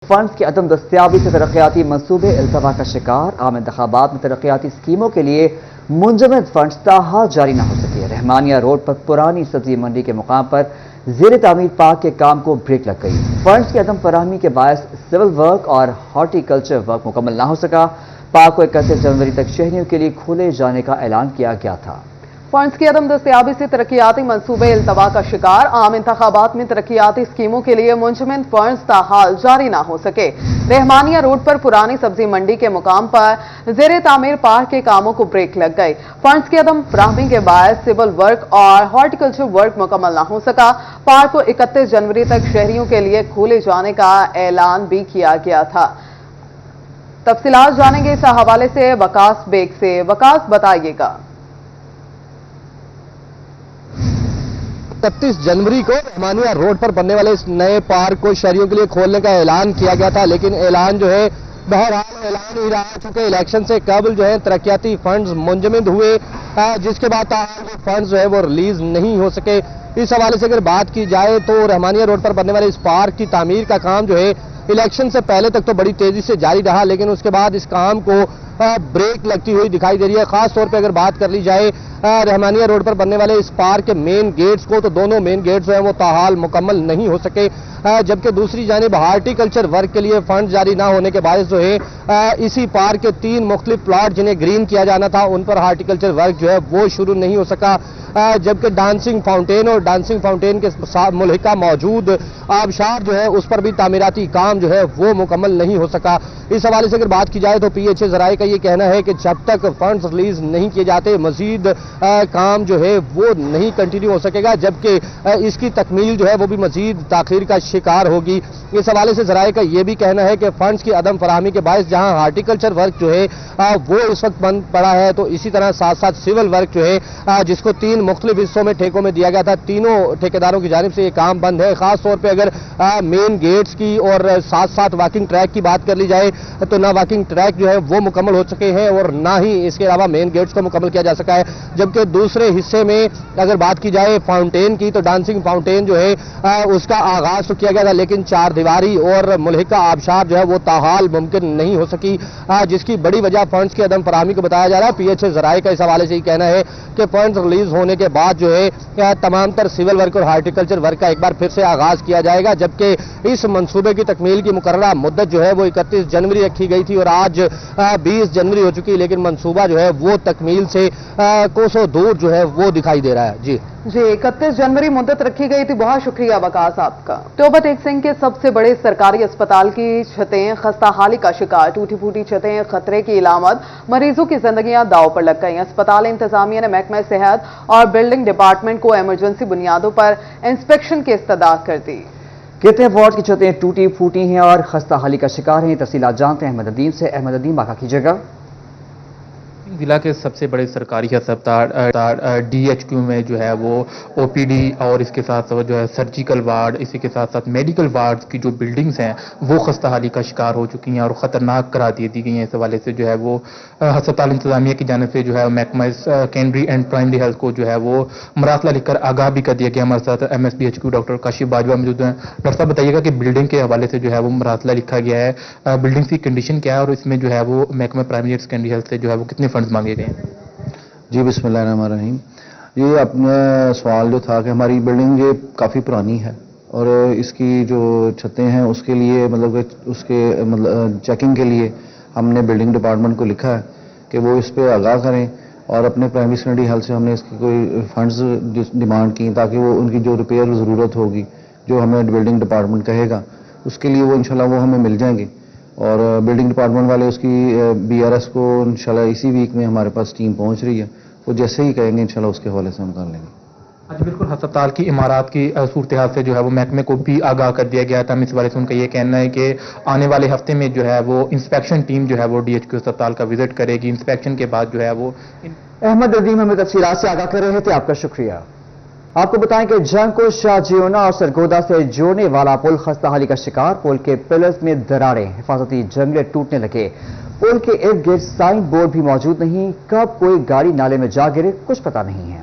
Funds کی عدم دستیابی سے ترقیاتی منصوبے التوا کا شکار، عام انتخابات میں ترقیاتی اسکیموں کے لیے منجمد فنڈز تاحال جاری نہ ہو سکے۔ رحمانیہ روڈ پر پرانی سبزی منڈی کے مقام پر زیر تعمیر پارک کے کام کو بریک لگ گئی۔ فنڈز کی عدم فراہمی کے باعث سول ورک اور ہارٹی کلچر ورک مکمل نہ ہو سکا۔ پارک کو 31 جنوری تک شہریوں کے لیے کھولے جانے کا اعلان کیا گیا تھا۔ فنڈز کی عدم دستیابی سے ترقیاتی منصوبے التوا کا شکار، عام انتخابات میں ترقیاتی اسکیموں کے لیے منجمد فنڈز تاحال جاری نہ ہو سکے۔ رحمانیہ روڈ پر پرانی سبزی منڈی کے مقام پر زیر تعمیر پارک کے کاموں کو بریک لگ گئی۔ فنڈز کی عدم فراہمی کے باعث سول ورک اور ہارٹیکلچر ورک مکمل نہ ہو سکا۔ پارک کو 31 جنوری تک شہریوں کے لیے کھولے جانے کا اعلان بھی کیا گیا تھا۔ تفصیلات جانیں گے اس حوالے سے وقاص بیگ سے۔ وقاص، بتائیے گا۔ 31 جنوری کو رحمانیہ روڈ پر بننے والے اس نئے پارک کو شہریوں کے لیے کھولنے کا اعلان کیا گیا تھا، لیکن اعلان جو ہے بہرحال اعلان ہی رہا، چونکہ الیکشن سے قبل جو ہے ترقیاتی فنڈز منجمد ہوئے، جس کے بعد وہ فنڈز جو ہے وہ ریلیز نہیں ہو سکے۔ اس حوالے سے اگر بات کی جائے تو رحمانیہ روڈ پر بننے والے اس پارک کی تعمیر کا کام جو ہے الیکشن سے پہلے تک تو بڑی تیزی سے جاری رہا، لیکن اس کے بعد اس کام کو بریک لگتی ہوئی دکھائی دے رہی ہے۔ خاص طور پہ اگر بات کر لی جائے رحمانیہ روڈ پر بننے والے اس پارک کے مین گیٹس کو، تو دونوں مین گیٹس جو ہیں وہ تاحال مکمل نہیں ہو سکے، جبکہ دوسری جانب ہارٹی کلچر ورک کے لیے فنڈ جاری نہ ہونے کے باعث جو ہے اسی پارک کے 3 مختلف پلاٹ جنہیں گرین کیا جانا تھا، ان پر ہارٹی کلچر ورک جو ہے وہ شروع نہیں ہو سکا، جبکہ ڈانسنگ فاؤنٹین اور ڈانسنگ فاؤنٹین کے ملحقہ موجود آبشار جو ہے اس پر بھی تعمیراتی کام جو ہے وہ مکمل نہیں ہو سکا۔ اس حوالے سے اگر بات کی جائے تو پی ایچ اے ذرائع کا یہ کہنا ہے کہ جب تک فنڈز ریلیز نہیں کیے جاتے مزید کام جو ہے وہ نہیں کنٹینیو ہو سکے گا، جبکہ اس کی تکمیل جو ہے وہ بھی مزید تاخیر کا شکار ہوگی۔ اس حوالے سے ذرائع کا یہ بھی کہنا ہے کہ فنڈز کی عدم فراہمی کے باعث جہاں ہارٹیکلچر ورک جو ہے وہ اس وقت بند پڑا ہے، تو اسی طرح ساتھ ساتھ سول ورک جو ہے جس کو 3 مختلف حصوں میں ٹھیکوں میں دیا گیا تھا، تینوں ٹھیکیداروں کی جانب سے یہ کام بند ہے۔ خاص طور پہ اگر مین گیٹس کی اور ساتھ ساتھ واکنگ ٹریک کی بات کر لی جائے تو نہ واکنگ ٹریک جو ہے وہ مکمل ہو چکے ہیں اور نہ ہی اس کے علاوہ مین گیٹس کو مکمل کیا جا سکا ہے، جبکہ دوسرے حصے میں اگر بات کی جائے فاؤنٹین کی تو ڈانسنگ فاؤنٹین جو ہے اس کا آغاز تو کیا گیا تھا، لیکن 4 دیواری اور ملحقہ آبشار جو ہے وہ تاحال ممکن نہیں ہو سکی، جس کی بڑی وجہ فنڈز کی عدم فراہمی کو بتایا جا رہا ہے۔ پی ایچ اے ذرائع کا اس حوالے سے یہ کہنا ہے کہ فنڈز ریلیز ہونے کے بعد جو ہے تمام تر سول ورک اور ہارٹیکلچر ورک کا ایک بار پھر سے آغاز کیا جائے گا، جبکہ اس منصوبے کی تکمیل کی مقررہ مدت جو ہے وہ 31 جنوری رکھی گئی تھی اور آج 20 جنوری ہو چکی، لیکن منصوبہ جو ہے وہ تکمیل سے کوسوں دور جو ہے وہ دکھائی دے رہا ہے۔ جی 31 جنوری مدت رکھی گئی تھی، بہت شکریہ وقاص آپ کا۔ توبہ ٹیک سنگھ کے سب سے بڑے سرکاری اسپتال کی چھتیں خستہ حالی کا شکار، ٹوٹی پھوٹی چھتیں خطرے کی علامت، مریضوں کی زندگیاں داؤ پر لگ گئیں۔ اسپتال انتظامیہ نے محکمہ صحت اور بلڈنگ ڈپارٹمنٹ کو ایمرجنسی بنیادوں پر انسپیکشن کی استدعا کر دی۔ کتنے وارڈ کی چھتیں ٹوٹی پھوٹی ہیں اور خستہ حالی کا شکار ہیں، تفصیلات جانتے ہیں احمد ندیم سے۔ احمد ندیم، آگاہ کیجیے گا۔ ضلع کے سب سے بڑے سرکاری ہسپتال ڈی ایچ کیو میں جو ہے وہ او پی ڈی اور اس کے ساتھ ساتھ جو ہے سرجیکل وارڈ، اسی کے ساتھ ساتھ میڈیکل وارڈ کی جو بلڈنگز ہیں وہ خستہ حالی کا شکار ہو چکی ہیں اور خطرناک قرار دی گئی ہیں۔ اس حوالے سے جو ہے وہ ہسپتال انتظامیہ کی جانب سے جو ہے محکمہ سیکنڈری اینڈ پرائمری ہیلتھ کو جو ہے وہ مراسلہ لکھ کر آگاہ بھی کر دیا گیا۔ ہمارے ساتھ M S P H Q doctor Kashif Bajwa موجود ہیں۔ ڈاکٹر صاحب بتائیے گا کہ بلڈنگ کے حوالے سے جو ہے وہ مراسلہ لکھا گیا ہے، بلڈنگ کی کنڈیشن کیا ہے اور اس میں جو ہے وہ محکمہ پرائمری اور سیکنڈری ہیلتھ سے جو ہے وہ کتنے فنڈز مانگے گئے ہیں؟ جی بسم اللہ الرحمن الرحیم۔ یہ اپنا سوال جو تھا کہ ہماری بلڈنگ یہ کافی پرانی ہے اور اس کی جو چھتیں ہیں اس کے لیے مطلب کہ اس کے چیکنگ کے لیے ہم نے بلڈنگ ڈپارٹمنٹ کو لکھا ہے کہ وہ اس پہ آگاہ کریں اور اپنے پرائمری سیکنڈری ہیلتھ سے ہم نے اس کی کوئی فنڈز ڈیمانڈ کی تاکہ وہ ان کی جو ریپیئر ضرورت ہوگی جو ہمیں بلڈنگ ڈپارٹمنٹ کہے گا اس کے لیے وہ انشاءاللہ وہ ہمیں مل جائیں گے، اور بلڈنگ ڈپارٹمنٹ والے اس کی بی آر ایس کو انشاءاللہ اسی ویک میں ہمارے پاس ٹیم پہنچ رہی ہے، وہ جیسے ہی کہیں گے انشاءاللہ اس کے حوالے سے ہم کر لیں گے۔ آج بالکل ہسپتال کی عمارات کی صورتحال سے جو ہے وہ محکمے کو بھی آگاہ کر دیا گیا تھا۔ اس حوالے سے ان کا یہ کہنا ہے کہ آنے والے ہفتے میں جو ہے وہ انسپیکشن ٹیم جو ہے وہ ڈی ایچ کیو ہسپتال کا وزٹ کرے گی۔ انسپیکشن کے بعد جو ہے وہ احمد ندیم ہمیں تفصیلات سے آگاہ کر رہے تھے، آپ کا شکریہ۔ آپ کو بتائیں کہ جنگ کو شاہ جیونا اور سرگودا سے جوڑنے والا پل خستہ حالی کا شکار، پل کے پلرز میں دراڑیں، حفاظتی جنگلے ٹوٹنے لگے، پل کے ارد گرد سائن بورڈ بھی موجود نہیں، کب کوئی گاڑی نالے میں جا گرے کچھ پتہ نہیں ہے۔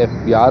FBR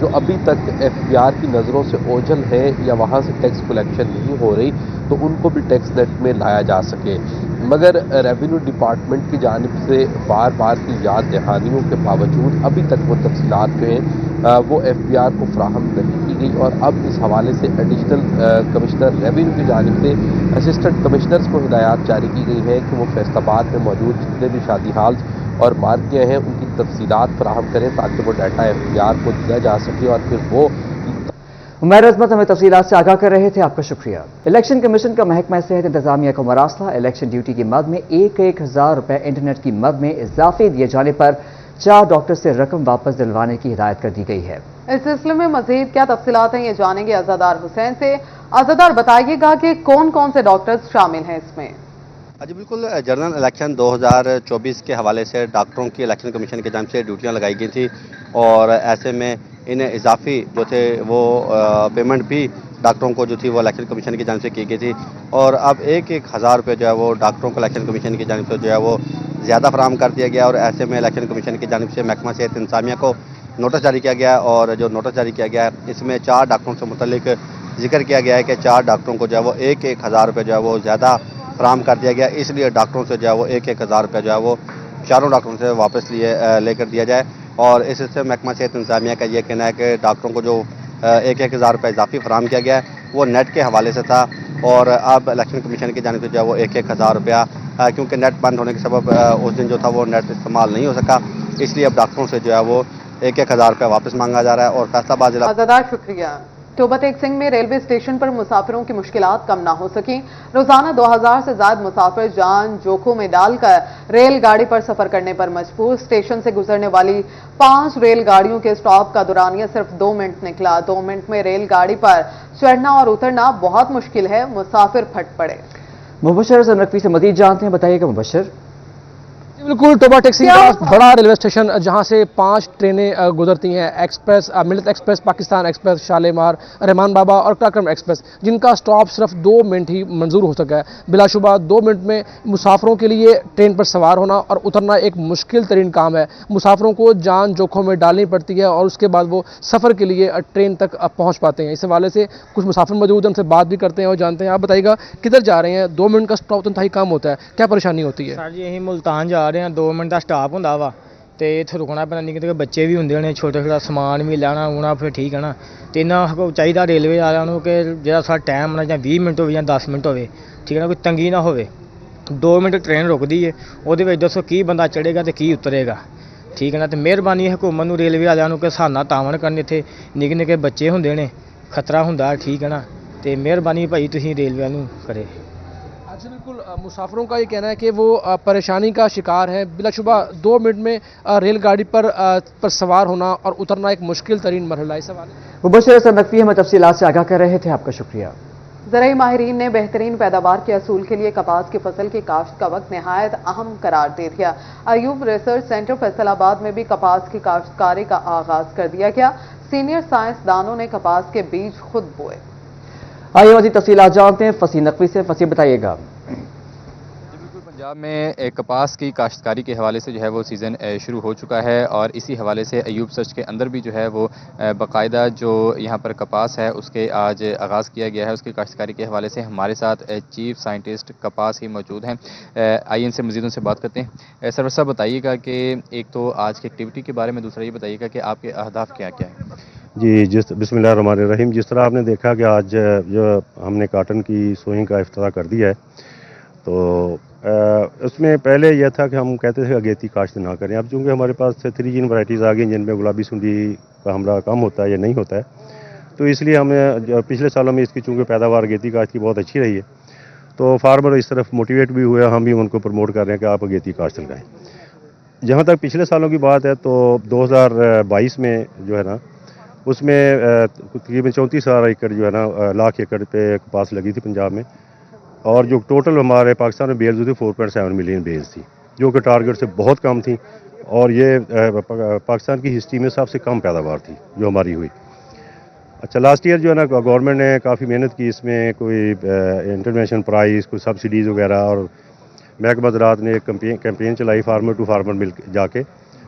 جو ابھی تک FBR کی نظروں سے اوجھل ہے یا وہاں سے ٹیکس کلیکشن نہیں ہو رہی تو ان کو بھی ٹیکس نیٹ میں لایا جا سکے، مگر ریونیو ڈپارٹمنٹ کی جانب سے بار بار کی یاد دہانیوں کے باوجود ابھی تک وہ تفصیلات جو ہیں وہ FBR کو فراہم نہیں کی گئی، اور اب اس حوالے سے ایڈیشنل کمشنر ریونیو کی جانب سے اسسٹنٹ کمشنرز کو ہدایات جاری کی گئی ہیں کہ وہ فیصل آباد میں موجود جتنے بھی شادی ہالز اور مارکیاں ہیں ان کی تفصیلات فراہم کریں تاکہ وہ ڈیٹا FBR کو دیا جا سکے، اور پھر وہ عمیر عظمت ہمیں تفصیلات سے آگاہ کر رہے تھے، آپ کا شکریہ۔ الیکشن کمیشن کا محکمہ صحت انتظامیہ کو مراسلہ، الیکشن ڈیوٹی کی مد میں 1,000 روپے انٹرنیٹ کی مد میں اضافے دیے جانے پر 4 ڈاکٹر سے رقم واپس دلوانے کی ہدایت کر دی گئی ہے۔ اس سلسلے میں مزید کیا تفصیلات ہیں یہ جانیں گے عزادار حسین سے۔ عزادار بتائیے گا کہ کون کون سے ڈاکٹرز شامل ہیں اس میں؟ جی بالکل، جنرل الیکشن 2024 کے حوالے سے ڈاکٹروں کی الیکشن کمیشن کی جانب سے ڈیوٹیاں لگائی گئی تھیں، اور ایسے میں انہیں اضافی جو تھے وہ پیمنٹ بھی ڈاکٹروں کو جو تھی وہ الیکشن کمیشن کی جانب سے کی گئی تھی، اور اب 1,000 روپے جو ہے وہ ڈاکٹروں کو الیکشن کمیشن کی جانب سے جو ہے وہ زیادہ فراہم کر دیا گیا، اور ایسے میں الیکشن کمیشن کی جانب سے محکمہ صحت انتظامیہ کو نوٹس جاری کیا گیا، اور جو نوٹس جاری کیا گیا ہے اس میں 4 ڈاکٹروں سے متعلق ذکر کیا گیا ہے کہ 4 ڈاکٹروں کو جو ہے وہ 1,000 روپے جو ہے وہ زیادہ فراہم کر دیا گیا، اس لیے ڈاکٹروں سے جو ہے وہ 1,000 روپے جو ہے وہ 4 ڈاکٹروں سے واپس لے کر دیا جائے، اور اس سے محکمہ صحت انتظامیہ کا یہ کہنا ہے کہ ڈاکٹروں کو جو 1,000 روپے اضافی فراہم کیا گیا ہے وہ نیٹ کے حوالے سے تھا، اور اب الیکشن کمیشن کی جانب سے جو ہے وہ 1,000 روپیہ کیونکہ نیٹ بند ہونے کے سبب اس دن جو تھا وہ نیٹ استعمال نہیں ہو سکا، اس لیے اب ڈاکٹروں سے جو ہے وہ 1,000 روپے واپس مانگا جا رہا ہے۔ اور فیصل آباد ضلع عزادار شکریہ۔ ٹوبہ ٹیک سنگھ میں ریلوے اسٹیشن پر مسافروں کی مشکلات کم نہ ہو سکیں، روزانہ 2,000 سے زائد مسافر جان جوکھوں میں ڈال کر ریل گاڑی پر سفر کرنے پر مجبور۔ اسٹیشن سے گزرنے والی 5 ریل گاڑیوں کے اسٹاپ کا دورانیہ صرف 2 منٹ نکلا۔ 2 منٹ میں ریل گاڑی پر چڑھنا اور اترنا بہت مشکل ہے، مسافر پھٹ پڑے۔ مبشر حسن نقوی سے مزید جانتے ہیں، بتائیے گا مبشر۔ بالکل، ٹوبہ ٹیک سنگھ بڑا ریلوے اسٹیشن جہاں سے 5 ٹرینیں گزرتی ہیں، ایکسپریس، ملت ایکسپریس، پاکستان ایکسپریس، شالیمار، رحمان بابا اور کراکرم ایکسپریس، جن کا سٹاپ صرف 2 منٹ ہی منظور ہو سکا ہے۔ بلا شبہ 2 منٹ میں مسافروں کے لیے ٹرین پر سوار ہونا اور اترنا ایک مشکل ترین کام ہے۔ مسافروں کو جان جوکھوں میں ڈالنی پڑتی ہے اور اس کے بعد وہ سفر کے لیے ٹرین تک پہنچ پاتے ہیں۔ اس حوالے سے کچھ مسافر موجود ہیں، ان سے بات بھی کرتے ہیں اور جانتے ہیں۔ آپ بتائیے گا کدھر جا رہے ہیں؟ 2 منٹ کا سٹاپ تو انتہائی کام ہوتا ہے، کیا پریشانی ہوتی ہے؟ سر جی ਅਸੀਂ ਮੁਲਤਾਨ ਜਾ ਰਹੇ ਹਾਂ, 2 ਮਿੰਟ ਦਾ ਸਟਾਪ ਹੁੰਦਾ ਵਾ ਤੇ ਇੱਥੇ ਰੁਕਣਾ ਪੈਂਦਾ। ਨਿੱਕੇ ਨਿੱਕੇ ਬੱਚੇ ਵੀ ਹੁੰਦੇ ਨੇ, ਛੋਟਾ ਛੋਟਾ ਸਮਾਨ ਵੀ ਲੈਣਾ ਹੋਣਾ, ਫਿਰ ਠੀਕ ਹੈ ਨਾ। ਤੇ ਇਹਨਾਂ ਕੋ ਚਾਹੀਦਾ ਰੇਲਵੇ ਵਾਲਿਆਂ ਨੂੰ ਕਿ ਜਿਹੜਾ ਸਾਡਾ ਟਾਈਮ ਨਾ ਜਾਂ 20 ਮਿੰਟ ਹੋਵੇ ਜਾਂ 10 ਮਿੰਟ ਹੋਵੇ, ਠੀਕ ਹੈ ਨਾ, ਕੋਈ ਤੰਗੀ ਨਾ ਹੋਵੇ। 2 ਮਿੰਟ ਟ੍ਰੇਨ ਰੁਕਦੀ ਹੈ, ਉਹਦੇ ਵਿੱਚ ਦੱਸੋ ਕੀ ਬੰਦਾ ਚੜ੍ਹੇਗਾ ਤੇ ਕੀ ਉਤਰੇਗਾ, ਠੀਕ ਹੈ ਨਾ। ਤੇ ਮਿਹਰਬਾਨੀ ਹਕੂਮਤ ਨੂੰ, ਰੇਲਵੇ ਵਾਲਿਆਂ ਨੂੰ ਕਿ ਹਿਸਾਬ ਨਾਲ ਤਾਵਨ ਕਰਨ। ਇੱਥੇ ਨਿੱਕੇ ਨਿੱਕੇ ਬੱਚੇ ਹੁੰਦੇ ਨੇ, ਖਤਰਾ ਹੁੰਦਾ, ਠੀਕ ਹੈ ਨਾ। ਤੇ ਮਿਹਰਬਾਨੀ ਭਾਈ ਤੁਸੀਂ ਰੇਲਵੇ ਨੂੰ ਕਰੇ। اچھا، بالکل مسافروں کا یہ کہنا ہے کہ وہ پریشانی کا شکار ہیں۔ بلا شبہ 2 منٹ میں ریل گاڑی پر سوار ہونا اور اترنا ایک مشکل ترین مرحلہ ہے۔ اس حوالے مبشر حسن نقوی ہمیں تفصیلات سے آگاہ کر رہے تھے، آپ کا شکریہ۔ زرعی ماہرین نے بہترین پیداوار کے حصول کے لیے کپاس کی فصل کی کاشت کا وقت نہایت اہم قرار دے دیا۔ ایوب ریسرچ سینٹر فیصل آباد میں بھی کپاس کی کاشتکاری کا آغاز کر دیا گیا۔ سینئر سائنسدانوں نے کپاس کے بیج خود بوئے۔ آئیے مزید تفصیلات جانتے ہیں فصیح نقوی سے۔ فصیح بتائیے گا۔ پنجاب میں کپاس کی کاشتکاری کے حوالے سے جو ہے وہ سیزن شروع ہو چکا ہے، اور اسی حوالے سے ایوب سرچ کے اندر بھی جو ہے وہ باقاعدہ جو یہاں پر کپاس ہے اس کے آج آغاز کیا گیا ہے۔ اس کی کاشتکاری کے حوالے سے ہمارے ساتھ چیف سائنٹسٹ کپاس ہی موجود ہیں۔ آئیے ان سے مزید ان سے بات کرتے ہیں۔ سرور صاحب بتائیے گا کہ ایک تو آج کی ایکٹیویٹی کے بارے میں، دوسرا یہ بتائیے گا کہ آپ کے اہداف کیا کیا ہیں؟ جی بسم اللہ الرحمن الرحیم۔ جس طرح آپ نے دیکھا کہ آج جو ہم نے کاٹن کی سوئنگ کا افتتاح کر دیا ہے، تو اس میں پہلے یہ تھا کہ ہم کہتے تھے اگیتی کاشت نہ کریں۔ اب چونکہ ہمارے پاس 3 جین ورائٹیز آ گئی جن میں گلابی سنڈی کا حملہ کم ہوتا ہے یا نہیں ہوتا ہے، تو اس لیے ہمیں پچھلے سالوں میں اس کی چونکہ پیداوار اگیتی کاشت کی بہت اچھی رہی ہے، تو فارمر اس طرف موٹیویٹ بھی ہوئے، ہم بھی ان کو پروموٹ کر رہے ہیں کہ آپ اگیتی کاشت لگائیں۔ جہاں تک پچھلے سالوں کی بات ہے تو 2022 میں جو ہے نا اس میں تقریباً 34,000 ایکڑ جو ہے نا لاکھ ایکڑ پہ کپاس لگی تھی پنجاب میں، اور جو ٹوٹل ہمارے پاکستان میں بیلز ہوئی تھی 4.7 ملین بیلز تھی، جو کہ ٹارگٹ سے بہت کم تھی، اور یہ پاکستان کی ہسٹری میں سب سے کم پیداوار تھی جو ہماری ہوئی۔ اچھا، لاسٹ ایئر جو ہے نا گورنمنٹ نے کافی محنت کی، اس میں کوئی انٹرونیشنل پرائز، کوئی سبسڈیز وغیرہ، اور محکمہ زراعت نے ایک کیمپین چلائی فارمر ٹو فارمر مل جا کے،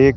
1